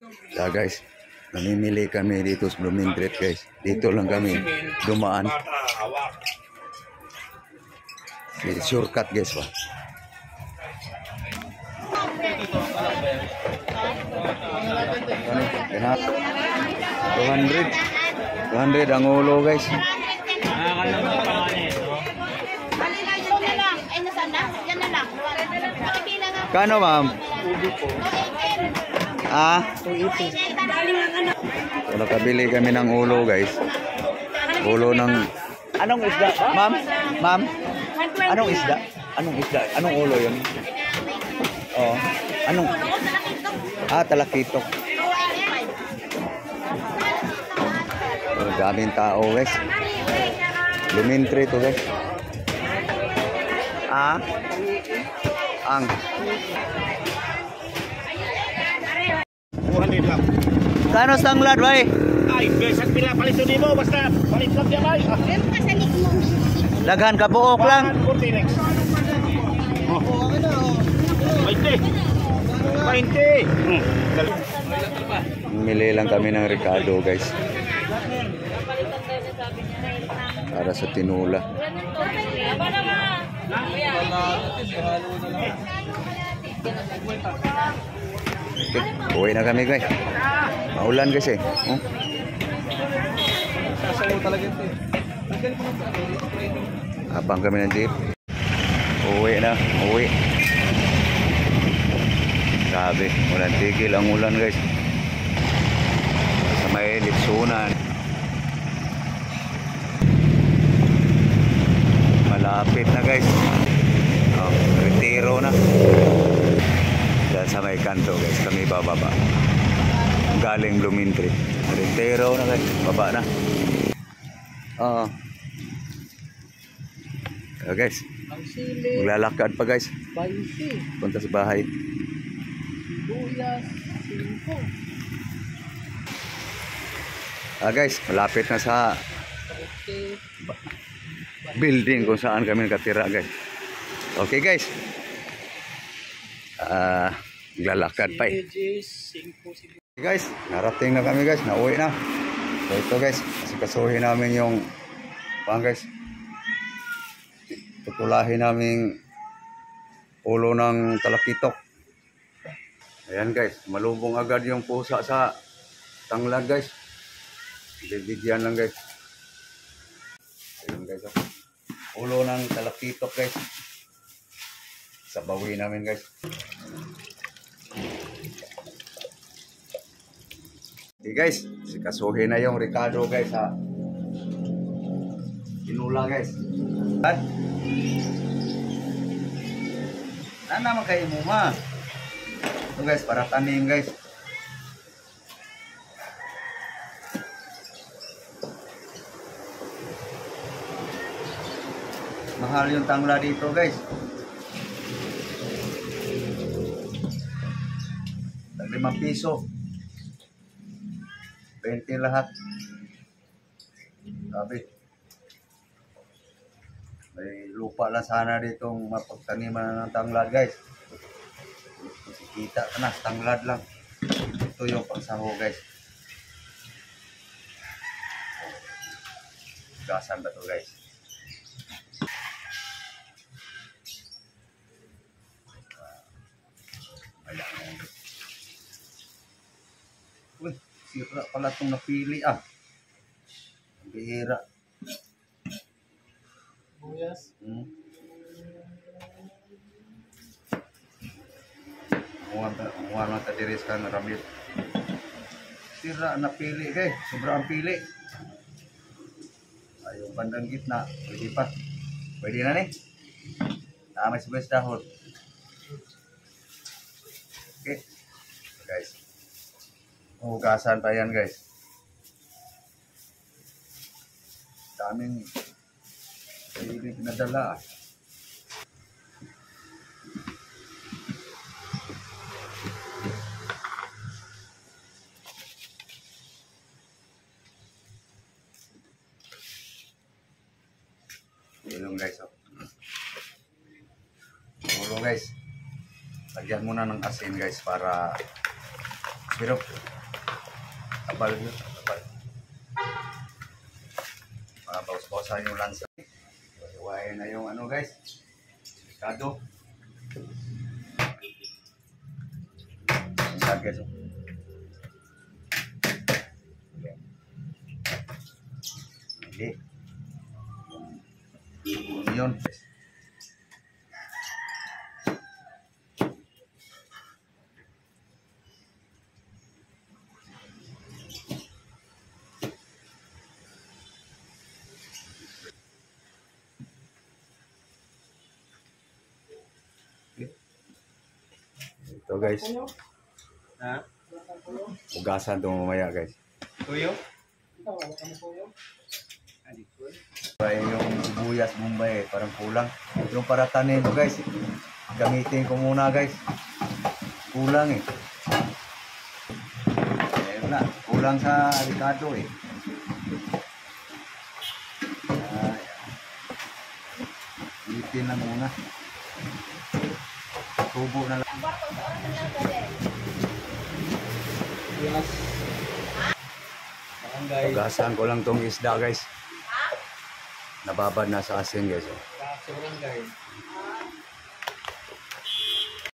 Guys, namimili kami dito sa Blooming Treat guys. Dito lang kami dumaan. Shortcut guys ba. Ano? 200 ang ulo guys. Kano ma'am? Ah? So, nakabili kami ng ulo guys. Ulo ng... Anong isda? Ma'am? Ma'am? Anong isda? Anong isda? Anong ulo yun? Oh. Anong? Ah, talakitok. So, daming tao guys. Lumintre to guys. Ah? Ang... 200 lang. Kano sanglad bay? Ay, besag pila palit ni mo basta palit lang dia bay. Daghan ka buok lang. 40 next. Oh. 20. 20. Mili lang kami ng Ricardo guys. Para sa tinula. Okay, uwi na kami guys. Maulan kasi. Oh. Abang kami ng jeep. Uwi na, uwi. Grabe, walang tigil ang ulan guys. Sa may Litsunan. Malapit na guys. Oh, retiro na. Dahil sa may kanto guys, kami bababa. Galing Lumintri. Retiro na guys, baba na. Oo. Guys, maglalakad pa guys. Punta sa bahay. Guys, malapit na sa building kung saan kami nakatira guys. Okay guys. Maglalakad pa eh. Guys, narating na kami guys. Nauwi na. So ito guys, kasuhin namin yung guys. Tutulahin namin ulo ng talakitok. Ayan guys, malubong agad yung pusa sa tanglad guys. Bibigyan lang guys. Ayan guys. Ulo ng talakitok guys. Sabawi namin guys. Okay guys, sikasuhin na yung Ricardo guys ha. Tinula guys. At naman kayo mo ma. Ito guys, para tanim guys. Mahal yung tangla dito guys. Tag 5 piso. 20 lahat. Sabi. May lupa lang sana ditong mapagtaniman ng tanglad guys. Kita ka na, tanglad lang. Ito yung pagsaho guys. Gasan ba ito guys? Ayan. Uy, sira pala itong napili ah. Bihira. Buyas. Muha na tadiris ka na rabit. Sira napili guys. Sobrang pili. Yung bandang gitna. Pwede pa. Pwede na nih. May sibuyas dahon. Okay. Guys. Hugasan pa yan guys. Daming hindi pinadala ah. Ilong guys oh. Ulo guys. Lagyan muna ng asin guys para Pero, kapal yun. Kapal. Mga bawas-bawasan yung lansa. Iwain na yung ano guys. Delikado. Saan guys? Hindi. Yun. Ito guys. Ha? Ugasan ito mamaya guys. Tuyo? Ay, yung sibuyas Bombay parang kulang. Yung para tanin ito guys. Gamitin ko muna guys. Kulang eh. Ayun na. Kulang sa Ricardo eh. Ay, gamitin lang muna. Tubo na lang. Yes. Barangay. Ugasan ko lang tong isda guys. Nababad na sa asin guys. Oh. Sa barangay.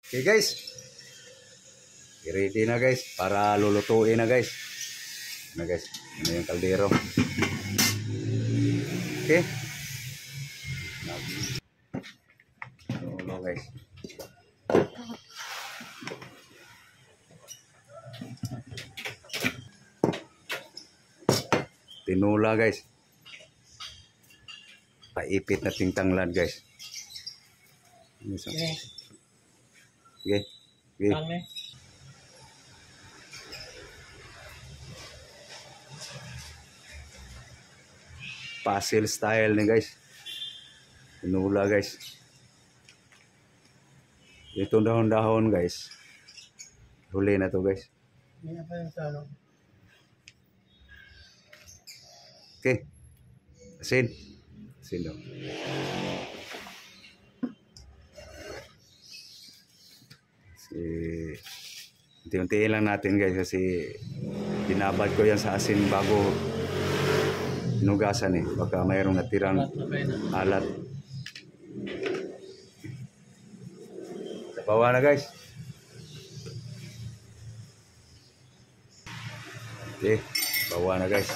Okay guys. I-ready na guys para lulutuin na guys. Ano guys? Ano yung kaldero? Okay. Lulo guys. Tinula guys. Paipit na tingtanglan guys. Okay. Okay. Okay. Kami. Pasil style ni guys. Tinula guys. Ito dahon-dahon guys. Huli na to guys. Hindi pa yung sa ano. Okay. Asin. Asin daw. Unti-untiin lang natin guys kasi binabad ko yan sa asin bago hinugasan eh. Baka mayroong natirang alat. Bawa na guys. Okay. Bawa na guys.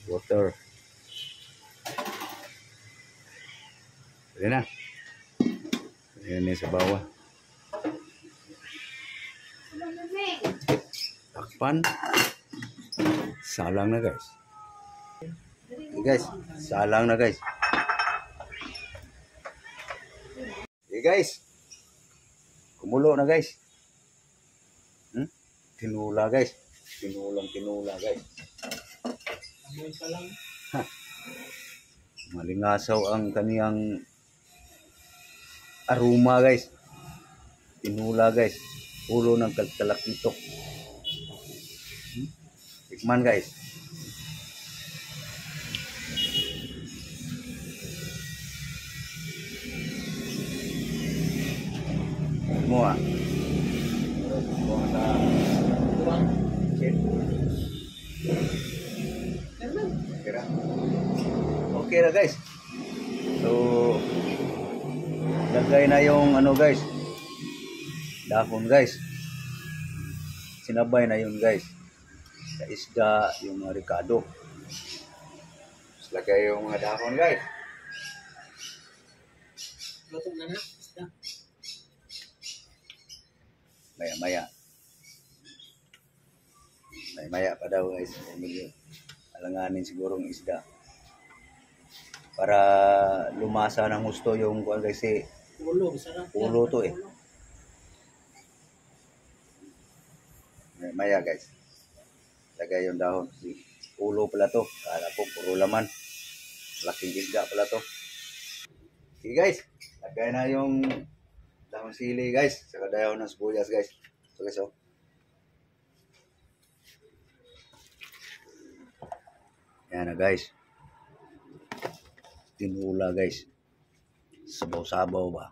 Water. Pwede na. Ayan sa bawah. Takpan. Salang na guys. Okay guys. Salang na guys. Okay guys. Kumulo na guys. Tinula guys. Tinula guys. Malingasaw ang kaniyang aroma guys. Tinula guys. Ulo ng kalakito. Tikman guys. Semua. Okay na guys. So lagay na yung ano guys. Dahon guys. Sinabay na yun guys. Sa isda yung mga Ricardo. Tapos lagay yung mga dahon guys. Luto na na. Maya pa daw guys. Alanganin siguro ng isda. Para lumasa ng gusto yung kuwan guys eh. Ulo, sarap. Ulo to eh. Maya guys. Lagay yung dahon. Ulo pala to. Kala ko puro laman. Laking isda pala to. Okay guys. Lagay na yung dahon sili guys. Saka dahon ng sibuyas guys. So guys oh. Yan na guys. Tinula guys. Sabaw-sabaw ba?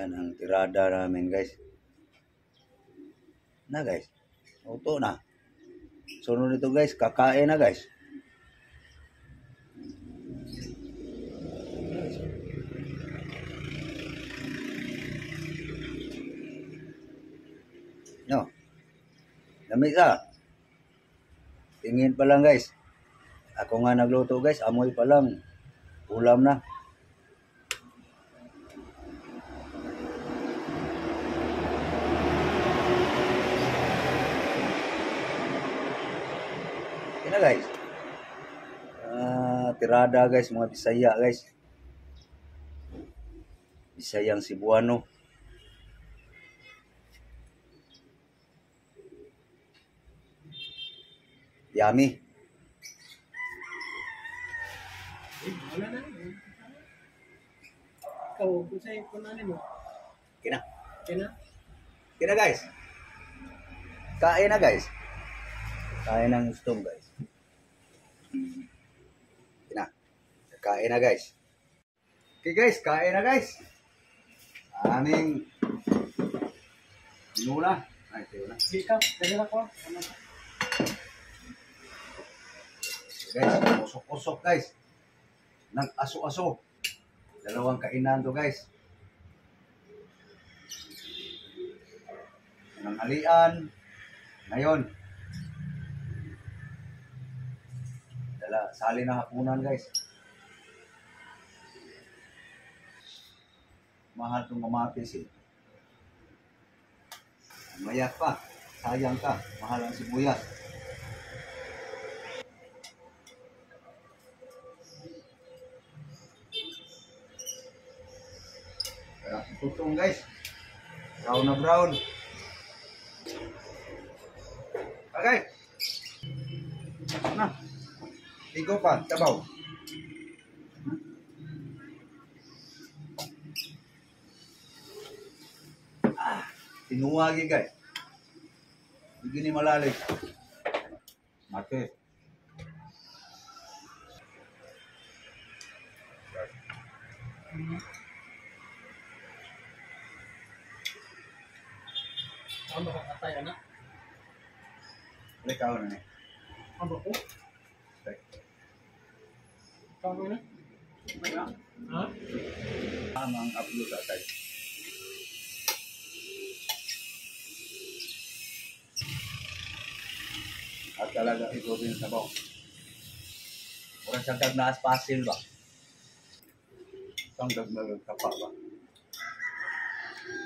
Yan ang tirada namin guys. Na guys. Auto na. Sunod nito guys. Kakain na guys. No. Lamig ka. Tingin pa lang guys. Ako nga nagluto guys. Amoy pa lang. Ulam na. Yan na guys. Tirada guys. Mga Bisaya guys. Bisayang Cebuano. Yummy. Wala na. Ikaw, kung sa'yo, kung ano mo. Kina. Kaya na? Kina guys. Kain na guys. Kain ng gusto guys. Kina. Kain na guys. Okay guys, kain na guys. Aming nula. Ay, tiyo na. Di ka, dali na ko. Guys, usok-usok guys. Nag-aso-aso. Dalawang kainan to guys. Nanghalian. Ngayon. Sali na hapunan guys. Mahal itong kamatis eh. Mayat pa. Sayang ka. Mahal ang sibuyas. Tutong guys. Brown na brown. Okay. Na. Tigo pa. Tabaw. Tinuwagi guys. Hindi ni malalim. Mate. Ang makakatay, anak. Balik ako na eh. Ang bako? Ikaw na? Ha? Tamang upload atay. At talaga ito din sa baw. Murang siyang naas pasil ba? Isang dagdag kapa ba?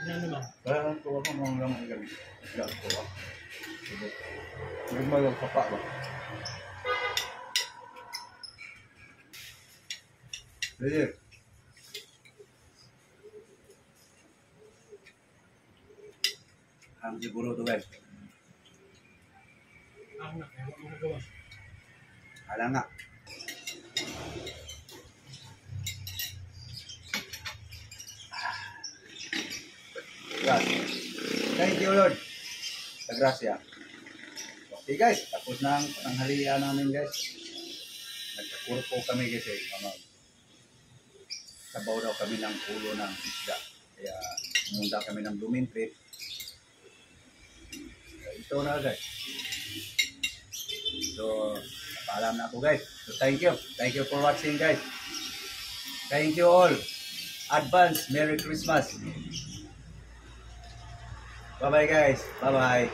Yan naman. Kaya ang tuwa ko mga lamang gabi. Yan, tuwa. Dagdag kapa ba? Sige. Ang siguro to guys. Ang na, kaya mo magawa. Ala nga. Yes. Thank you Lord. Sa grasya. Okay guys, tapos na ang panghalian namin guys. Nagkakurpo kami guys eh. Sabaw daw kami ng ulo ng isda. Kaya pumunta kami ng Blooming Tree. Ito na guys. So, paalam na ako guys. So, thank you. Thank you for watching guys. Thank you all. Advance Merry Christmas. Bye-bye guys. Bye-bye.